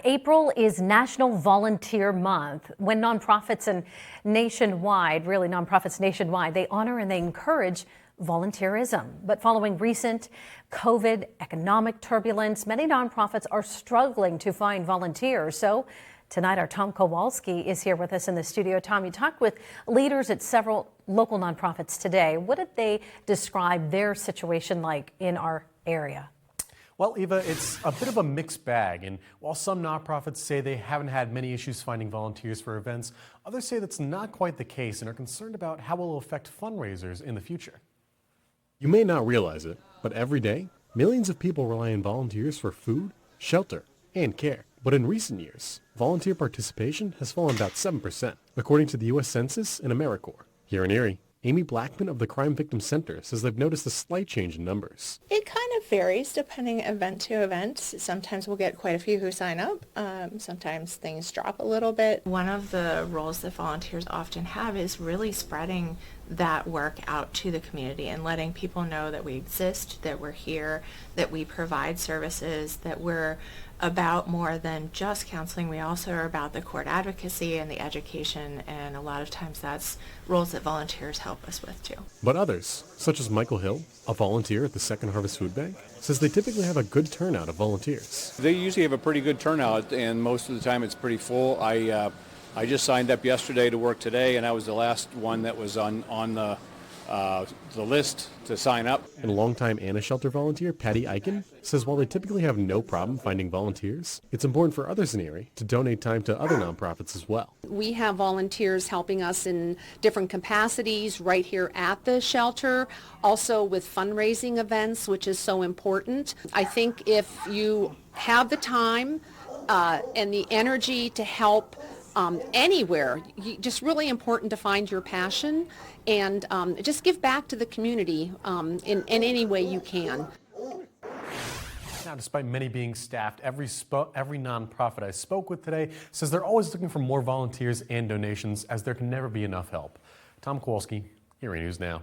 April is National Volunteer Month, when nonprofits nationwide, they honor and they encourage volunteerism. But following recent COVID economic turbulence, many nonprofits are struggling to find volunteers. So tonight, our Tom Kowalski is here with us in the studio. Tom, you talked with leaders at several local nonprofits today. What did they describe their situation like in our area? Well, Eva, it's a bit of a mixed bag, and while some nonprofits say they haven't had many issues finding volunteers for events, others say that's not quite the case and are concerned about how it will affect fundraisers in the future. You may not realize it, but every day, millions of people rely on volunteers for food, shelter, and care. But in recent years, volunteer participation has fallen about 7%, according to the U.S. Census and AmeriCorps. Here in Erie, Amy Blackman of the Crime Victim Center says they've noticed a slight change in numbers. It kind of varies depending event to event. Sometimes we'll get quite a few who sign up. Sometimes things drop a little bit. One of the roles that volunteers often have is really spreading that work out to the community and letting people know that we exist, that we're here, that we provide services, that we're about more than just counseling. We also are about the court advocacy and the education, and a lot of times that's roles that volunteers help us with too. But others, such as Michael Hill, a volunteer at the Second Harvest Food Bank, says they typically have a good turnout of volunteers. They usually have a pretty good turnout, and most of the time it's pretty full. I just signed up yesterday to work today, and I was the last one that was on the list to sign up. And longtime Anna Shelter volunteer Patty Eichen says while they typically have no problem finding volunteers, it's important for others in Erie to donate time to other nonprofits as well. We have volunteers helping us in different capacities right here at the shelter, also with fundraising events, which is so important. I think if you have the time and the energy to help anywhere, just really important to find your passion and just give back to the community in any way you can. Now, despite many being staffed, every nonprofit I spoke with today says they're always looking for more volunteers and donations, as there can never be enough help. Tom Kowalski, Erie News Now.